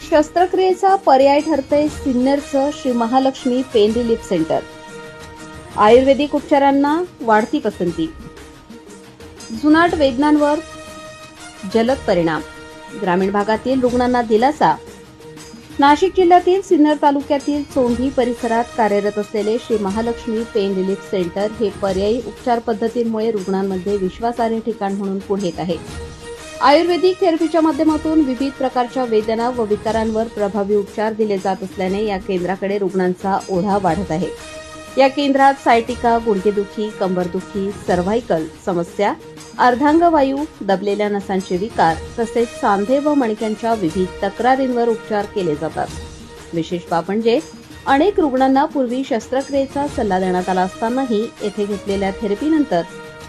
शस्त्रक्रियेचा पर्याय ठरते सिन्नरचं Shri Mahalakshmi pain relief centre. आयुर्वेदिक उपचारांना वाढती पसंती. जुनाट वेदनांवर जलद परिणाम. ग्रामीण भागातील रुग्णांना दिलासा. नाशिक जिल्ह्यातील सिन्नर तालुक्यातील चोंढी परिसरात कार्यरत असलेले Shri Mahalakshmi pain relief centre हे पर्यायी उपचार पद्धतींमुळे रुग्णांमध्ये विश्वासार्ह ठिकाण म्हणून पुढे येत आहे. आयुर्वेदिक थेरपीच्या माध्यमातून विविध प्रकारच्या वेदना व विकारांवर प्रभावी उपचार दिले जात असल्याने या केंद्राकडे रुग्णांचा ओढा वाढत आहे. या केंद्रात सायटिका, गुडघेदुखी, कंबरदुखी, सर्व्हायकल समस्या, अर्धांगवायू, दबलेल्या नसांचे विकार तसेच सांधे व मणक्यांच्या विविध तक्रारींवर उपचार केले जातात. विशेष बाब म्हणजे अनेक रुग्णांना पूर्वी शस्त्रक्रियेचा सल्ला देण्यात आला असतानाही येथे घेतलेल्या थेरपीनंतर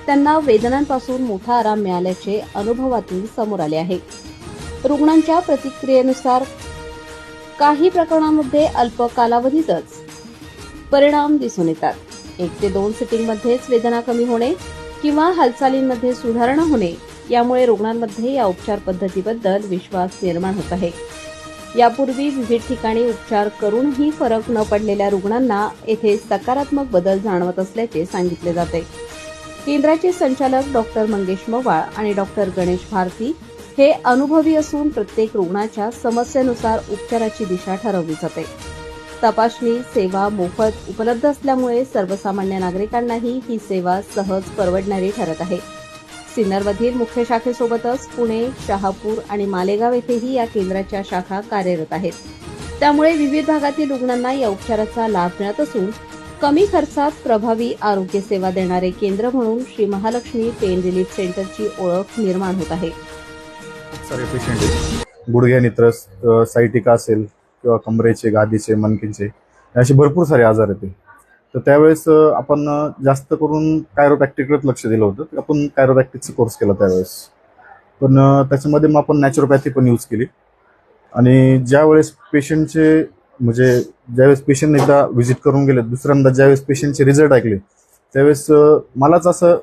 त्यांना वेदनांपासून मोठा आराम मिळाल्याचे अनुभवातून समोर आले आहे. रुग्णांच्या प्रतिक्रियेनुसार काही प्रकरणांमध्ये अल्प कालावधीतच परिणाम दिसून येतात. 1 ते 2 सिटिंगमध्येच वेदना कमी होणे किंवा हालचालींमध्ये सुधारणा होणे यामुळे रुग्णांमध्ये या उपचार पद्धतीबद्दल विश्वास निर्माण होत आहे. यापूर्वी विविध ठिकाणी उपचार करूनही फरक न पडलेल्या रुग्णांना येथे सकारात्मक बदल जाणवत असल्याचे सांगितले जाते. केंद्राचे संचालक डॉक्टर मंगेश मवाळ आणि डॉक्टर गणेश भारती हे अनुभवी असून प्रत्येक रुग्णाच्या समस्येनुसार उपचाराची दिशा ठरवली जाते. तपासणी सेवा मोफत उपलब्ध असल्यामुळे सर्वसामान्य नागरिकांनाही ही सेवा सहज परवडणारी ठरत आहे. सिन्नरमधील मुख्य शाखेसोबतच पुणे, शहापूर आणि मालेगाव येथेही या केंद्राच्या शाखा कार्यरत आहेत. त्यामुळे विविध भागातील रुग्णांना या उपचाराचा लाभ मिळत असून कमी खर्चात प्रभावी आरोग्य सेवा देणारे केंद्र म्हणून श्री महालक्ष्मी पेन रिलीफ सेंटरची ओळख निर्माण होत आहे. सारे पेशंट गुडघ्यानी त्रास, सायटिका असेल किंवा कमरेचे, गादीचे, मणक्यांचे असे भरपूर सारे आजार येते. तर त्यावेळेस आपण जास्त करून कायरोप्रॅक्टिककडे लक्ष दिलं होतं. आपण कायरोप्रॅक्टिकचा कोर्स केला त्यावेळेस. पण त्याच्यामध्ये मग आपण नॅचरोपॅथी पण यूज केली. आणि ज्यावेळेस पेशंटचे म्हणजे ज्यावेळेस पेशंट एकदा व्हिजिट करून गेले, दुसऱ्यांदा ज्यावेळेस पेशंटचे रिझल्ट ऐकले त्यावेळेस मलाच असं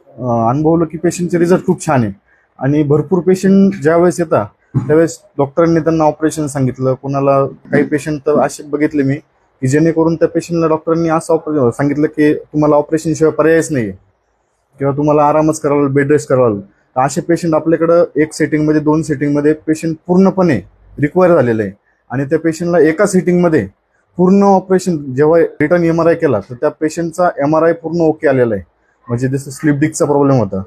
अनुभवलं की पेशंटचे रिझल्ट खूप छान आहे. आणि भरपूर पेशंट ज्यावेळेस येतात त्यावेळेस डॉक्टरांनी त्यांना ऑपरेशन सांगितलं. कोणाला काही पेशंट तर असे बघितले मी की जेणेकरून त्या पेशंटला डॉक्टरांनी असं सांगितलं की तुम्हाला ऑपरेशन शिवाय पर्यायच नाही किंवा तुम्हाला आरामच करावा, बेड रेस्ट करावा. तर असे पेशंट आपल्याकडं 1 सेटिंगमध्ये 2 सेटिंगमध्ये पेशंट पूर्णपणे रिकवर झालेले आहे. आणि त्या पेशंटला एका सेटिंगमध्ये पूर्ण ऑपरेशन जेव्हा रिटर्न MRI केला तर त्या पेशंटचा MRI पूर्ण ओके आलेला आहे. म्हणजे जसं स्लिप डिस्कचा प्रॉब्लेम होता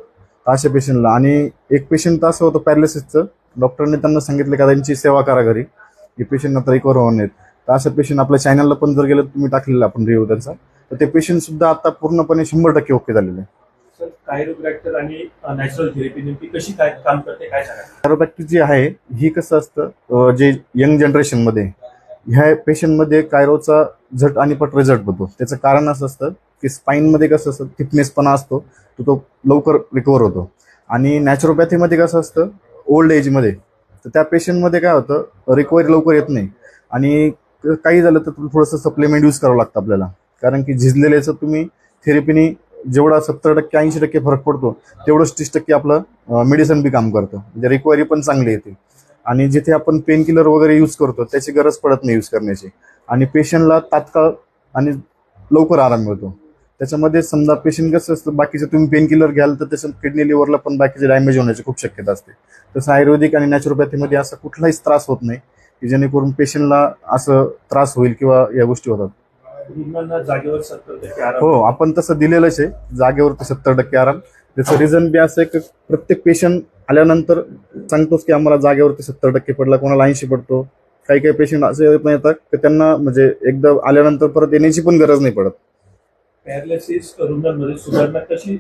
अशा पेशंटला. आणि एक पेशंट असं होतं पॅरालिसिसचं, डॉक्टरने त्यांना सांगितलं का त्यांची सेवा करा घरी, हे पेशंट आता रिकवर होणार आहेत. तर असं पेशंट आपल्या चॅनलला पण जर गेलं तुम्ही टाकलेलं आपण रिव्ह्यू त्यांचा, तर ते पेशंट सुद्धा आता पूर्णपणे 100% ओके झालेले आहे. सर, कायरोप्रॅक्टर आणि नॅचरल थेरपी नेमकी कशी काय काम करते काय सांगा? कायरोप्रॅक्टिक जी आहे ही कसं असतं, जे यंग जनरेशनमध्ये ह्या पेशंटमध्ये कायरोचा झट आणि पट रिझल्ट होतो. त्याचं कारण असं असतं की स्पाईनमध्ये कसं असतं थिकनेसपणा असतो तो लवकर रिकवर होतो. आणि नॅचरोपॅथीमध्ये कसं असतं ओल्ड एजमध्ये तर त्या पेशंटमध्ये काय होतं रिकव्हरी लवकर येत नाही. आणि काही झालं तर थोडंसं सप्लिमेंट यूज करावं लागतं आपल्याला. कारण की झिजलेल्याचं तुम्ही थेरपीने जेवढा 70% 80% फरक पडतो तेवढंच 30% आपलं मेडिसिन बी काम करतं. म्हणजे रिकव्हरी पण चांगली येते. आणि जिथे आपण पेन किलर वगैरे यूज करतो त्याची गरज पडत नाही यूज करण्याची. आणि पेशंटला तात्काळ आणि लवकर आराम मिळतो. त्याच्यामध्ये समजा पेशंट कसं असतं बाकीचे तुम्ही पेन किलर घ्याल तर त्याचं किडनी लिव्हरला पण बाकीचे डॅमेज होण्याची खूप शक्यता असते. तसं आयुर्वेदिक आणि नॅचरोपॅथीमध्ये असा कुठलाहीच त्रास होत नाही की जेणेकरून पेशंटला असं त्रास होईल किंवा या गोष्टी होतात. रुग्णांना जागेवर 70% आराम. हो, आपण तसं दिलेलंच आहे जागेवर 70% आराम. त्याचं रिझन बी असं आहे की प्रत्येक पेशंट आल्यानंतर सांगतोच की आम्हाला जागेवरती 70% पडला, कोणाला 80 पडतो. काही काही पेशंट असे पण येतात की त्यांना म्हणजे एकदा आल्यानंतर परत येण्याची पण गरज नाही पडत. पॅरालिसिस रुग्णांमध्ये सुधारणा कशी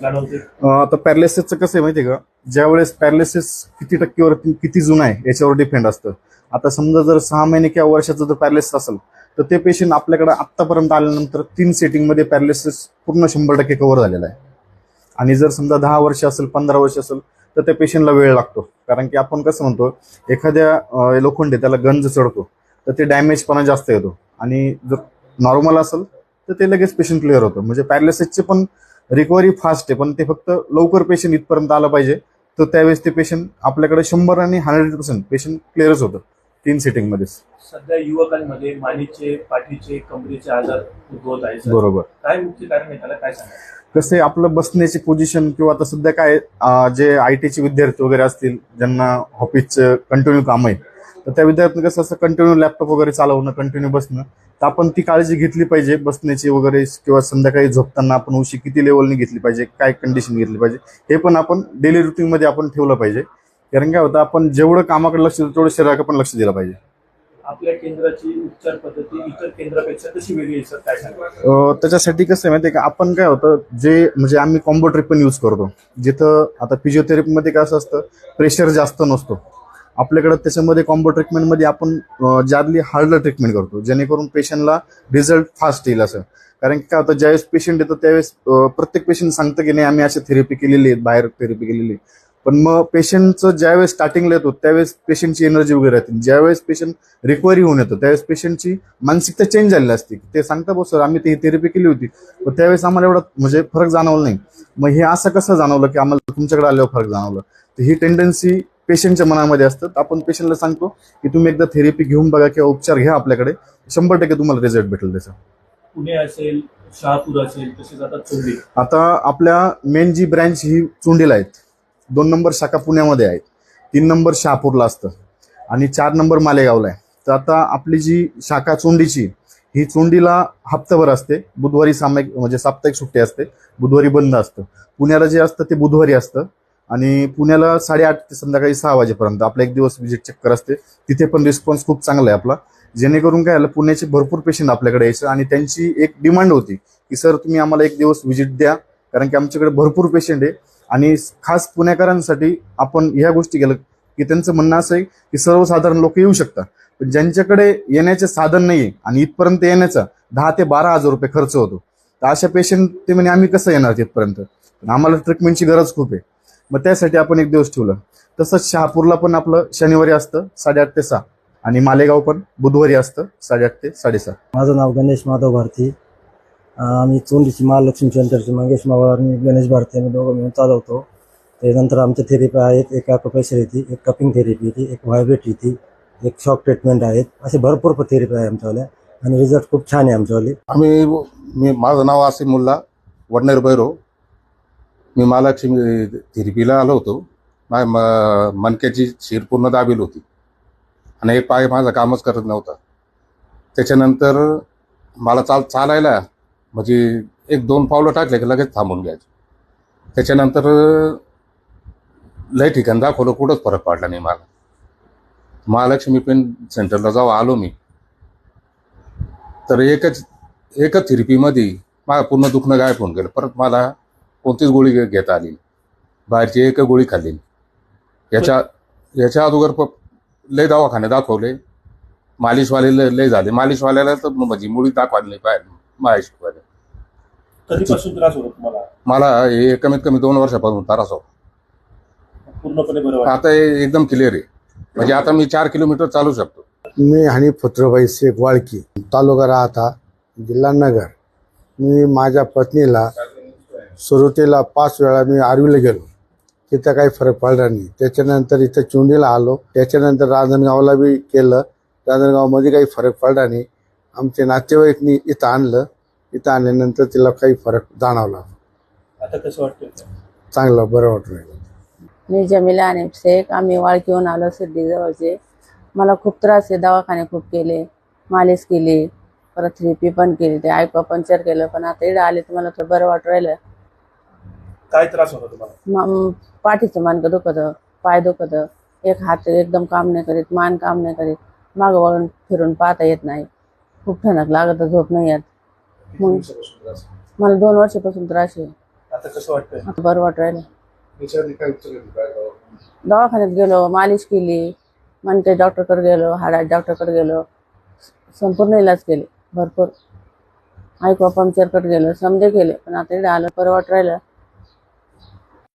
जाणवते? आता पॅरालिसिसचं कसं आहे माहिती आहे का, ज्यावेळेस पॅरालिसिस किती टक्केवरती किती जुना आहे याच्यावर डिपेंड असतं. आता समजा जर 6 महिने किंवा वर्षाचं जर पॅरालिसिस असेल तर ते पेशंट आपल्याकडे आत्तापर्यंत आल्यानंतर 3 सेटिंगमध्ये पॅरालिसिस पूर्ण 100% कव्हर झालेला आहे. आणि जर समजा 10 वर्ष असेल 15 वर्ष असेल तर त्या पेशंटला वेळ लागतो. कारण की आपण कसं म्हणतो एखाद्या लोखंड त्याला गंज चढतो तर ते डॅमेजपणा जास्त येतो. आणि जर नॉर्मल असेल तर ते लगेच पेशंट क्लिअर होतं. म्हणजे पॅरालिसिसचे पण रिकव्हरी फास्ट आहे, पण ते फक्त लवकर पेशंट इथपर्यंत आलं पाहिजे तर त्यावेळेस ते पेशंट आपल्याकडे 100 आणि 100% पेशंट क्लिअरच होतं. 3 सिटिंगमध्ये. सध्या युवकांमध्ये मानेचे, पाठीचे, कमरेचे आजार उद्भवत आहेत. बरोबर. काय मुख्य कारण आहे त्याला, काय सांगा? कसं आहे, आपलं बसण्याची पोझिशन किंवा आता सध्या काय जे IT चे विद्यार्थी वगैरे असतील ज्यांना ऑफिसचं कंटिन्यू काम आहे, तर त्या विद्यार्थ्यांना कसं असं कंटिन्यू लॅपटॉप वगैरे चालवणं, कंटिन्यू बसणं, तर आपण ती काळजी घेतली पाहिजे बसण्याची वगैरे, किंवा संध्याकाळी झोपताना आपण उशी किती लेवलने घेतली पाहिजे, काय कंडिशन घेतली पाहिजे, हे पण आपण डेली रुटीनमध्ये आपण ठेवलं पाहिजे. कारण काय होतं, आपण जेवढं कामाकडे लक्ष देतो तेवढं शरीराकडे पण लक्ष दिलं पाहिजे. आपल्या केंद्राची उपचार पद्धती इतर केंद्रापेक्षा कशी वेगळी आहे सर, काय सांगा? त्याच्यासाठी कसं आहे माहिती आहे का, आपण काय होतं, जे म्हणजे आम्ही कॉम्बो ट्रीटमेंट यूज करतो, जिथं आता फिजिओथेरपीमध्ये कसं असतं, प्रेशर जास्त नसतो आपल्याकडे. त्याच्यामध्ये कॉम्बो ट्रीटमेंटमध्ये आपण ज्यादली हार्ड ट्रीटमेंट करतो, जेणेकरून पेशंटला रिझल्ट फास्ट येईल असं. कारण की काय होतं, ज्यावेळेस पेशंट येतो त्यावेळेस प्रत्येक पेशंट सांगतं की नाही आम्ही अशी थेरपी केलेली आहे, बाहेर थेरपी केलेली आहे, पण मग पेशंटचं ज्यावेळेस स्टार्टिंगला येतो त्यावेळेस पेशंटची एनर्जी वगैरे राहते. ज्यावेळेस पेशंट रिकव्हरी होऊन येतो त्यावेळेस पेशंटची मानसिकता चेंज झालेली असते. ते सांगता बघ सर आम्ही ती थेरपी केली होती, पण त्यावेळेस आम्हाला एवढा म्हणजे फरक जाणवला नाही. मग हे असं कसं जाणवलं की आम्हाला तुमच्याकडे आल्यावर फरक जाणवलं. तर ही टेंडन्सी पेशंटच्या मनामध्ये असतं. आपण पेशंटला सांगतो की तुम्ही एकदा थेरपी घेऊन बघा किंवा उपचार घ्या आपल्याकडे, 100% तुम्हाला रिझल्ट भेटेल त्याचा. पुणे असेल, शहापूर असेल, तसेच आता चोंडी. आता आपल्या मेन जी ब्रँच ही चोंडीला आहेत, 2 नंबर शाखा पुण्यामध्ये आहेत, 3 नंबर शहापूरला असतं आणि 4 नंबर मालेगावला आहे. तर आता आपली जी शाखा चोंडीची, ही चोंडीला हप्ताभर असते, बुधवारी साप्ताहिक सुट्टी असते, बुधवारी बंद असतं. पुण्याला जे असतं ते बुधवारी असतं आणि पुण्याला 8:30 ते संध्याकाळी 6 वाजेपर्यंत आपला एक दिवस विजिट चक्कर असते. तिथे पण रिस्पॉन्स खूप चांगला आहे आपला, जेणेकरून काय झालं, पुण्याचे भरपूर पेशंट आपल्याकडे यायचं आणि त्यांची एक डिमांड होती की सर तुम्ही आम्हाला एक दिवस व्हिजिट द्या, कारण की आमच्याकडे भरपूर पेशंट आहे. आणि खास पुणेकरांसाठी आपण ह्या गोष्टी केलं की त्यांचं म्हणणं असं आहे की सर्वसाधारण लोक येऊ शकतात, पण ज्यांच्याकडे येण्याचे साधन नाहीये आणि इथपर्यंत येण्याचा 10 ते 12 हजार रुपये खर्च होतो, तर अशा पेशंट ते म्हणजे आम्ही कसं येणार तिथपर्यंत, आम्हाला ट्रीटमेंटची गरज खूप आहे. मग त्यासाठी आपण एक दिवस ठेवलं. तसंच शहापूरला पण आपलं शनिवारी असतं 8:30 ते 6 आणि मालेगाव पण बुधवारी असतं 8:30 ते 7:30. माझं नाव गणेश माधव भारती. आम्ही चोंडीची महालक्ष्मी सेंटरची मंगेश मावळ आणि गणेश भारती आम्ही दोघं मिळून चालवतो. त्यानंतर आमच्या थेरपी आहेत, एक ॲक्युप्रेशर येते, एक कपिंग थेरपी येते, एक व्हायब्रेट येते, एक शॉक ट्रीटमेंट आहेत. असे भरपूर थेरपी आहे आमच्यावाल्या आणि रिझल्ट खूप छान आहे आमच्यावाले. माझं नाव आसिम मुल्ला वडनेर भैरव. मी महालक्ष्मी थेरपीला आलो होतो. मणक्याची शिर पूर्ण दाबेल होती आणि एक पाय माझा कामच करत नव्हता. त्याच्यानंतर मला चालायला म्हणजे 1-2 पावलं टाकले की लगेच थांबून घ्यायचं. त्याच्यानंतर लय ठिकाण दाखवलं, कुठंच फरक पडला नाही मला. महालक्ष्मी पेन सेंटरला जेव्हा आलो मी, तर एकच थेरपीमध्ये मला पूर्ण दुखणं गायब होऊन गेलं. परत मला कोणतीच गोळी घेता आली, बाहेरची एक गोळी खाल्ली. याच्या अगोदर लय दवाखाने दाखवले, मालिशवाले लय झाले. मालिशवाल्याला तर म्हणजे मुळी दाखवायला नाही पाहिजे. मालिश शिकवायला कधीपासून त्रास होतो तुम्हाला? मला हे कमीत कमी 2 वर्षापासून त्रास होतो. पूर्णपणे बरोबर आता एकदम क्लिअर आहे. म्हणजे आता मी 4 किलोमीटर चालू शकतो. मी हनीफ फत्रबाई शेख वाळकी, तालुका राहता, जिल्हा नगर. मी माझ्या पत्नीला सुरुवातीला 5 वेळा मी आर्वीला गेलो, तिथं काही फरक पडला नाही. त्याच्यानंतर इथं चोंडीला आलो, त्याच्यानंतर रांजणगावला बी केलं. रांजणगावमध्ये काही फरक पडला नाही. आमचे नातेवाईकनी इथं आणलं. इथं आणल्यानंतर तिला काही फरक जाणवला. आता कसं वाटतं? चांगलं बरं वाटलं. मी जमीला हनीफ शेख. आम्ही वाळकीहून आलो, सिद्धीजवळचे. मला खूप त्रास आहे, दवाखाने खूप केले, मालिश केली, परत थेरपी पण केली, ते ॲक्युपंक्चर केलं, पण आता इकडे आले तर मला थोडं बरं वाटू राहिलं. काय त्रास होता तुम्हाला? पाठीचं मानकं दुखतं, पाय दुखतं, एक हात एकदम काम नाही करीत, मान काम नाही करीत, मागं वळून फिरून पाहता येत नाही, खूप ठणक लागत, झोप नाही येत. मग मला 2 वर्षापासून त्रास आहे. आता कसं वाटतंय? आता बरं वाटू राहिलं. दवाखान्यात गेलो, मालिश केली, मनके डॉक्टरकडे गेलो, हाडात डॉक्टरकडे गेलो, संपूर्ण इलाज केले भरपूर. ॲक्युपंक्चरकडे गेलो, समजे केले, पण आता इकडे आलं बरं वाटू राहिलं.